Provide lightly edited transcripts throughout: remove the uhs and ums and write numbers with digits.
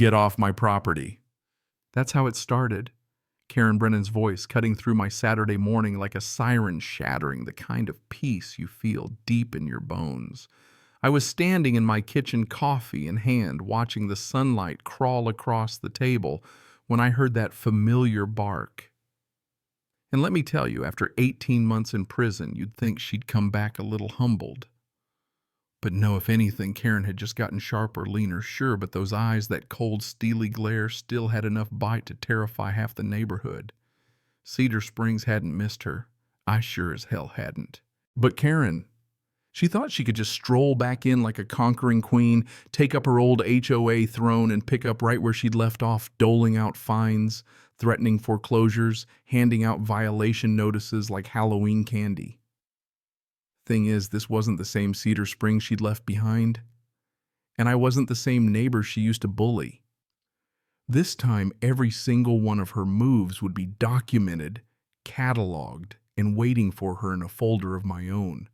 Get off my property. That's how it started. Karen Brennan's voice cutting through my Saturday morning like a siren shattering the kind of peace you feel deep in your bones. I was standing in my kitchen, coffee in hand, watching the sunlight crawl across the table when I heard that familiar bark. And let me tell you, after 18 months in prison, you'd think she'd come back a little humbled. But no, if anything, Karen had just gotten sharper, leaner, sure, but those eyes, that cold, steely glare, still had enough bite to terrify half the neighborhood. Cedar Springs hadn't missed her. I sure as hell hadn't. But Karen, she thought she could just stroll back in like a conquering queen, take up her old HOA throne and pick up right where she'd left off, doling out fines, threatening foreclosures, handing out violation notices like Halloween candy. Thing is, this wasn't the same Cedar Springs she'd left behind, and I wasn't the same neighbor she used to bully. This time, every single one of her moves would be documented, cataloged, and waiting for her in a folder of my own.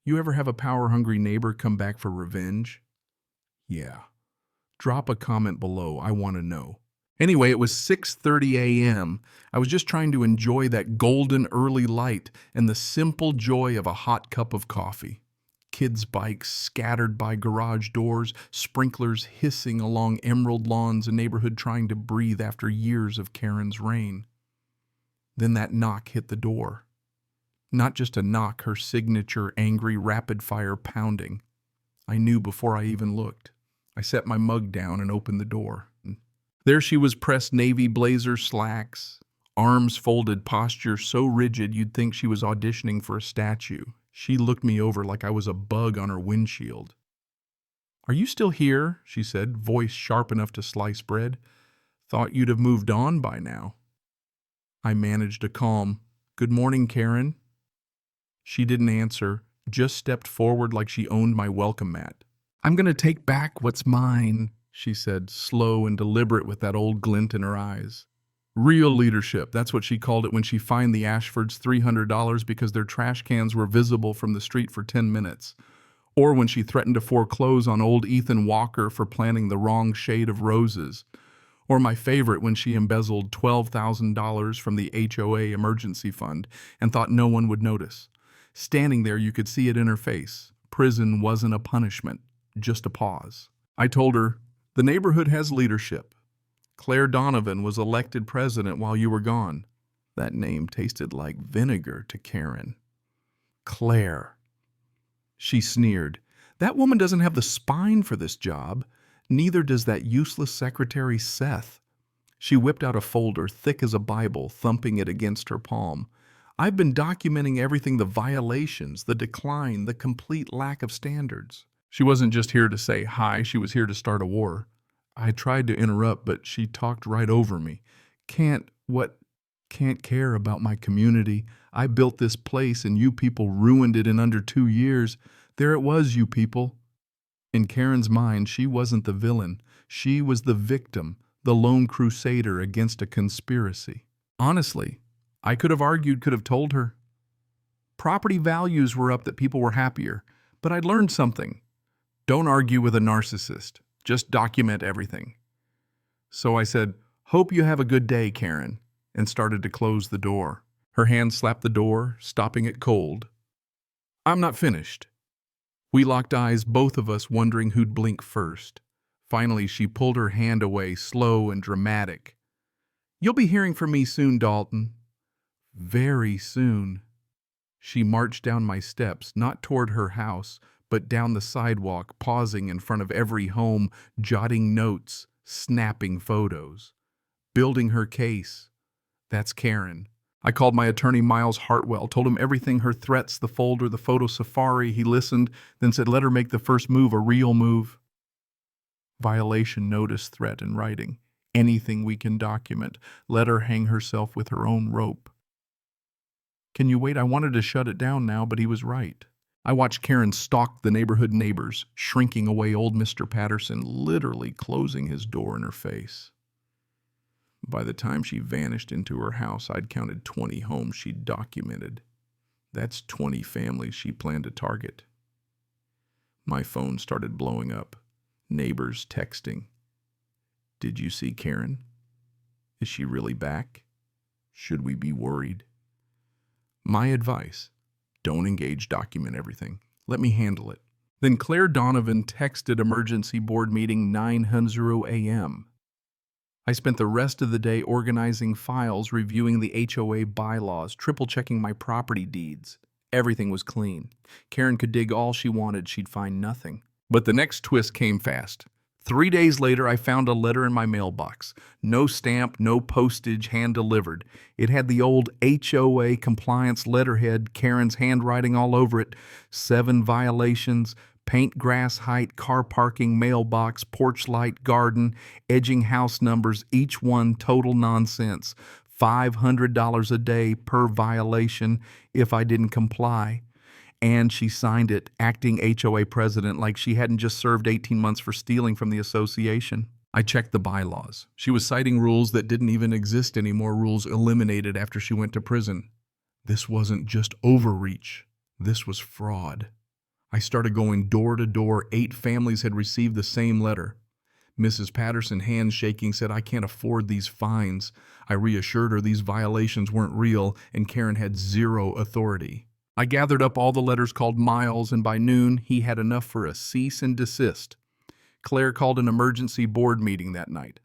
You ever have a power-hungry neighbor come back for revenge? Yeah. Drop a comment below, I want to know. Anyway, it was 6:30 a.m. I was just trying to enjoy that golden early light and the simple joy of a hot cup of coffee. Kids' bikes scattered by garage doors, sprinklers hissing along emerald lawns, a neighborhood trying to breathe after years of Karen's reign. Then that knock hit the door. Not just a knock, her signature angry rapid-fire pounding. I knew before I even looked. I set my mug down and opened the door. There she was, pressed navy blazer slacks, arms folded, posture so rigid you'd think she was auditioning for a statue. She looked me over like I was a bug on her windshield. "Are you still here?" she said, voice sharp enough to slice bread. "Thought you'd have moved on by now." I managed a calm, "Good morning, Karen." She didn't answer, just stepped forward like she owned my welcome mat. "I'm going to take back what's mine," she said, slow and deliberate with that old glint in her eyes. Real leadership, that's what she called it when she fined the Ashfords $300 because their trash cans were visible from the street for 10 minutes. Or when she threatened to foreclose on old Ethan Walker for planting the wrong shade of roses. Or my favorite, when she embezzled $12,000 from the HOA emergency fund and thought no one would notice. Standing there, you could see it in her face. Prison wasn't a punishment, just a pause. I told her, "The neighborhood has leadership. Claire Donovan was elected president while you were gone." That name tasted like vinegar to Karen. Claire. She sneered. "That woman doesn't have the spine for this job. Neither does that useless secretary Seth." She whipped out a folder thick as a Bible, thumping it against her palm. "I've been documenting everything, the violations, the decline, the complete lack of standards." She wasn't just here to say hi, she was here to start a war. I tried to interrupt, but she talked right over me. Can't care about my community. I built this place and you people ruined it in under 2 years. There it was, you people." In Karen's mind, she wasn't the villain. She was the victim, the lone crusader against a conspiracy. Honestly, I could have argued, could have told her. Property values were up, that people were happier. But I'd learned something. Don't argue with a narcissist. Just document everything. So I said, "Hope you have a good day, Karen," and started to close the door. Her hand slapped the door, stopping it cold. "I'm not finished." We locked eyes, both of us wondering who'd blink first. Finally, she pulled her hand away, slow and dramatic. "You'll be hearing from me soon, Dalton. Very soon." She marched down my steps, not toward her house, but down the sidewalk, pausing in front of every home, jotting notes, snapping photos. Building her case. That's Karen. I called my attorney, Miles Hartwell, told him everything, her threats, the folder, the photo safari. He listened, then said, "Let her make the first move, a real move." Violation notice, threat in writing. Anything we can document. Let her hang herself with her own rope. Can you wait? I wanted to shut it down now, but he was right. I watched Karen stalk the neighborhood neighbors, shrinking away old Mr. Patterson, literally closing his door in her face. By the time she vanished into her house, I'd counted 20 homes she'd documented. That's 20 families she planned to target. My phone started blowing up. Neighbors texting. Did you see Karen? Is she really back? Should we be worried? My advice, don't engage, document everything. Let me handle it. Then Claire Donovan texted emergency board meeting 9:00 a.m. I spent the rest of the day organizing files, reviewing the HOA bylaws, triple-checking my property deeds. Everything was clean. Karen could dig all she wanted, she'd find nothing. But the next twist came fast. 3 days later, I found a letter in my mailbox. No stamp, no postage, hand-delivered. It had the old HOA compliance letterhead, Karen's handwriting all over it. 7 violations, paint grass height, car parking, mailbox, porch light, garden, edging house numbers, each one total nonsense. $500 a day per violation if I didn't comply. And she signed it, acting HOA president, like she hadn't just served 18 months for stealing from the association. I checked the bylaws. She was citing rules that didn't even exist anymore, rules eliminated after she went to prison. This wasn't just overreach. This was fraud. I started going door to door. 8 families had received the same letter. Mrs. Patterson, hands shaking, said, "I can't afford these fines." I reassured her these violations weren't real and Karen had zero authority. I gathered up all the letters, called Miles, and by noon, he had enough for a cease and desist. Claire called an emergency board meeting that night.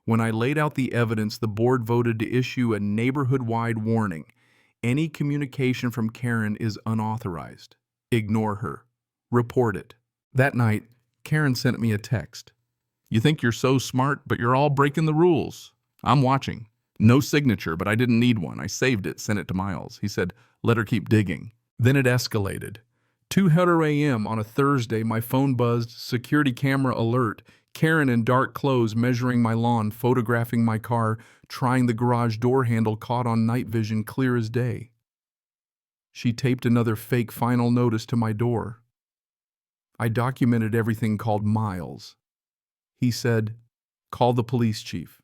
When I laid out the evidence, the board voted to issue a neighborhood-wide warning. Any communication from Karen is unauthorized. Ignore her. Report it. That night, Karen sent me a text. "You think you're so smart, but you're all breaking the rules. I'm watching." No signature, but I didn't need one. I saved it, sent it to Miles. He said, "Let her keep digging." Then it escalated. 2:00 a.m. on a Thursday, my phone buzzed, security camera alert. Karen in dark clothes measuring my lawn, photographing my car, trying the garage door handle, caught on night vision clear as day. She taped another fake final notice to my door. I documented everything, called Miles. He said, "Call the police chief.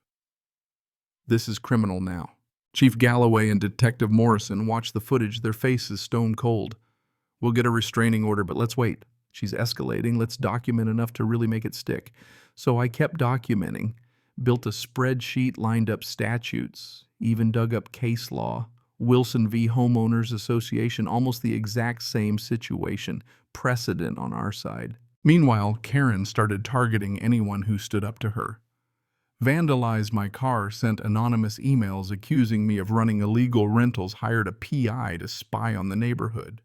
This is criminal now." Chief Galloway and Detective Morrison watched the footage, their faces stone cold. "We'll get a restraining order, but let's wait. She's escalating. Let's document enough to really make it stick." So I kept documenting, built a spreadsheet, lined up statutes, even dug up case law. Wilson v. Homeowners Association, almost the exact same situation, precedent on our side. Meanwhile, Karen started targeting anyone who stood up to her. Vandalized my car, sent anonymous emails accusing me of running illegal rentals, hired a PI to spy on the neighborhood.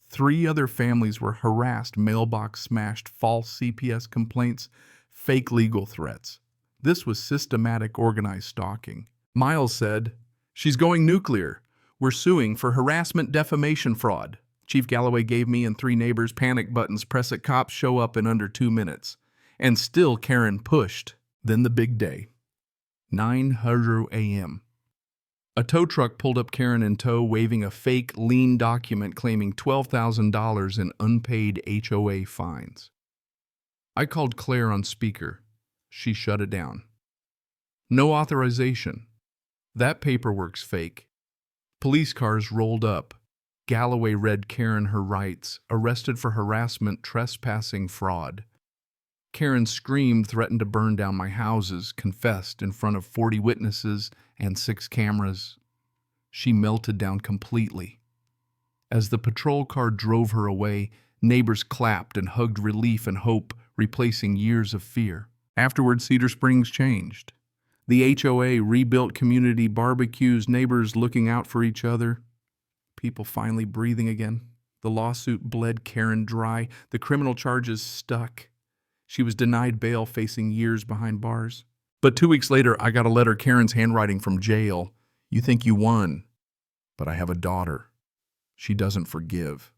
3 other families were harassed, mailbox smashed, false CPS complaints, fake legal threats. This was systematic, organized stalking. Miles said, "She's going nuclear. We're suing for harassment, defamation, fraud." Chief Galloway gave me and 3 neighbors panic buttons, press it, cops show up in under 2 minutes. And still Karen pushed. Then the big day. 9:00 a.m. A tow truck pulled up, Karen in tow, waving a fake lien document claiming $12,000 in unpaid HOA fines. I called Claire on speaker. She shut it down. "No authorization. That paperwork's fake." Police cars rolled up. Galloway read Karen her rights, arrested for harassment, trespassing, fraud. Karen screamed, threatened to burn down my houses, confessed in front of 40 witnesses and 6 cameras. She melted down completely. As the patrol car drove her away, neighbors clapped and hugged relief and hope, replacing years of fear. Afterward, Cedar Springs changed. The HOA rebuilt community barbecues, neighbors looking out for each other, people finally breathing again. The lawsuit bled Karen dry. The criminal charges stuck. She was denied bail, facing years behind bars. But 2 weeks later, I got a letter, Karen's handwriting, from jail. "You think you won, but I have a daughter. She doesn't forgive."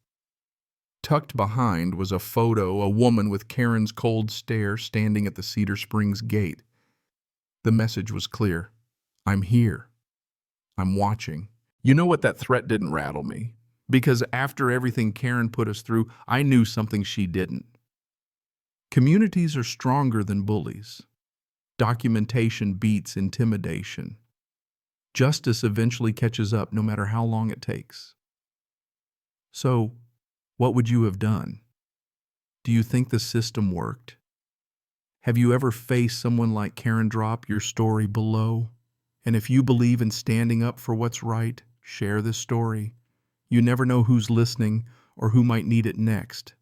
Tucked behind was a photo, a woman with Karen's cold stare standing at the Cedar Springs gate. The message was clear. "I'm here. I'm watching." You know what? That threat didn't rattle me. Because after everything Karen put us through, I knew something she didn't. Communities are stronger than bullies. Documentation beats intimidation. Justice eventually catches up, no matter how long it takes. So, what would you have done? Do you think the system worked? Have you ever faced someone like Karen? Drop your story below. And if you believe in standing up for what's right, share this story. You never know who's listening or who might need it next.